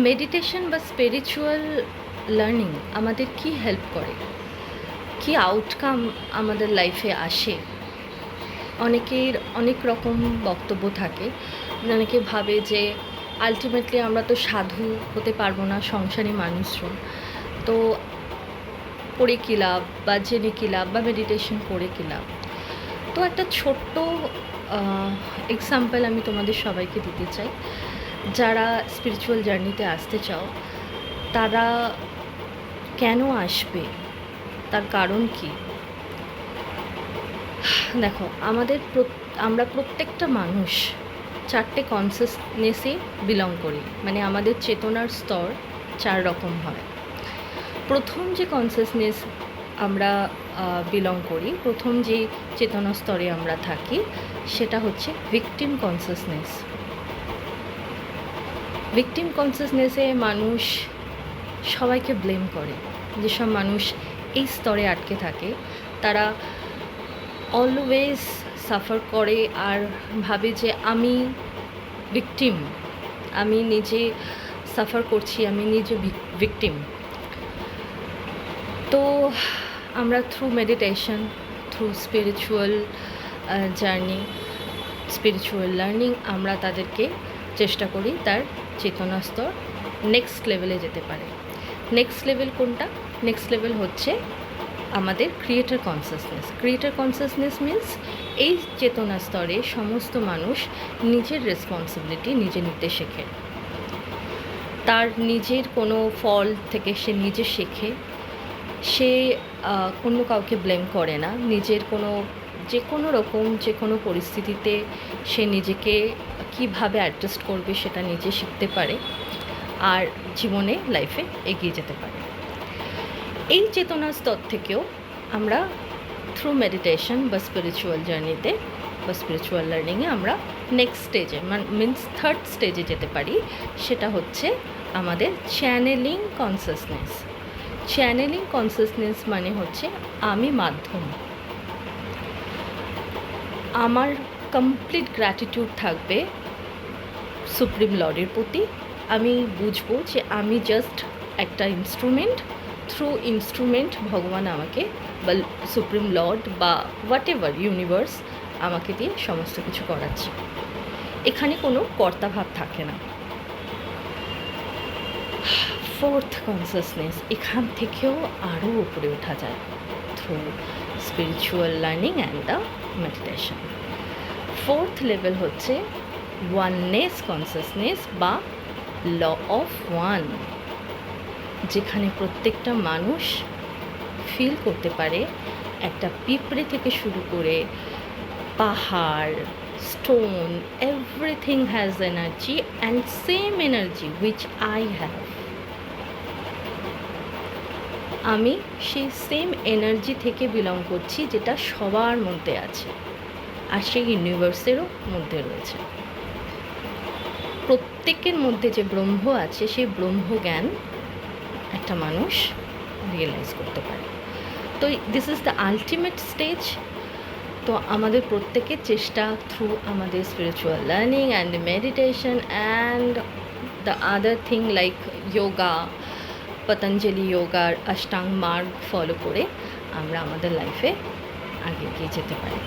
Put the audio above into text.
Meditation বা spiritual learning আমাদের কি হেল্প করে, কি আউটকাম আমাদের লাইফে আসে। অনেকের অনেক রকম বক্তব্য থাকে। অনেকে ভাবে যে আলটিমেটলি আমরা তো সাধু হতে পারবো না, সংসারী মানুষজন, তো পড়ে কী লাভ, বা জেনে কী লাভ, বা মেডিটেশন করে কী লাভ। তো একটা ছোট্ট এক্সাম্পল আমি তোমাদের সবাইকে দিতে চাই। যারা স্পিরিচুয়াল জার্নিতে আসতে চাও, তারা কেন আসবে, তার কারণ কি। দেখো, আমরা প্রত্যেকটা মানুষ 4টে কনসিয়াসনেসে বিলং করি, মানে আমাদের চেতনার স্তর 4 রকম হয়। প্রথম যে কনসিয়াসনেস আমরা বিলং করি, প্রথম যে চেতনা স্তরে আমরা থাকি, সেটা হচ্ছে ভিকটিম কনসিয়াসনেস। ভিকটিম কনসিয়াসনেসে মানুষ সবাইকে ব্লেম করে। যেসব মানুষ এই স্তরে আটকে থাকে, তারা অলওয়েজ সাফার করে আর ভাবে যে আমি ভিকটিম, আমি নিজে সাফার করছি, আমি নিজে ভিকটিম। তো আমরা through meditation, through spiritual journey, spiritual learning, আমরা তাদেরকে চেষ্টা করি তার চেতনা স্তর নেক্সট লেভেলে যেতে পারে। নেক্সট লেভেল কোনটা? নেক্সট লেভেল হচ্ছে আমাদের creator consciousness. Creator consciousness means এই চেতনা স্তরে সমস্ত মানুষ নিজের রেসপন্সিবিলিটি নিজে নিতে শেখে। তার নিজের কোনো ফল থেকে সে নিজে শেখে। সে অন্য কাউকে ব্লেম করে না। নিজের যে কোনো পরিস্থিতিতে সে নিজেকে কিভাবে অ্যাডজাস্ট করবে সেটা নিজে শিখতে পারে, আর জীবনে লাইফে এগিয়ে যেতে পারে। এই চেতনার স্তর থেকেও আমরা থ্রু মেডিটেশন বা স্পিরিচুয়াল জার্নিতে বা স্পিরিচুয়াল লার্নিংয়ে আমরা নেক্সট স্টেজে, মিন্স থার্ড স্টেজে যেতে পারি। সেটা হচ্ছে আমাদের চ্যানেলিং কনসিয়াসনেস। চ্যানেলিং কনসিয়াসনেস মানে হচ্ছে আমি মাধ্যম। আমার কমপ্লিট গ্র্যাটিটিউড থাকবে সুপ্রিম লর্ডের প্রতি। আমি বুঝবো যে আমি জাস্ট একটা ইনস্ট্রুমেন্ট। থ্রু ইনস্ট্রুমেন্ট ভগবান আমাকে, বা সুপ্রিম লর্ড, বা হোয়াট এভার ইউনিভার্স আমাকে দিয়ে সমস্ত কিছু করাচ্ছে। এখানে কোনো কর্তাভাব থাকে না। ফোর্থ কনসিয়াসনেস, এখান থেকেও আরও উপরে ওঠা যায় through spiritual learning and the meditation. Fourth level হচ্ছে ওয়াননেস কনসিয়াসনেস বা ল অফ ওয়ান, যেখানে প্রত্যেকটা মানুষ ফিল করতে পারে একটা পিঁপড়ে থেকে শুরু করে পাহাড়, stone, everything has energy and same energy which I have. আমি সেই সেম এনার্জি থেকে বিলং করছি, যেটা সবার মধ্যে আছে, আর সেই ইউনিভার্সেরও মধ্যে রয়েছে। প্রত্যেকের মধ্যে যে ব্রহ্ম আছে, সেই ব্রহ্মজ্ঞান একটা মানুষ রিয়েলাইজ করতে পারে। তো this is the ultimate stage. তো আমাদের প্রত্যেকের চেষ্টা থ্রু আমাদের spiritual learning and meditation and the other thing like yoga, Patanjali যোগার অষ্টাঙ্গ মার্গ ফলো করে আমরা আমাদের লাইফে আগে এগিয়ে যেতে পারি।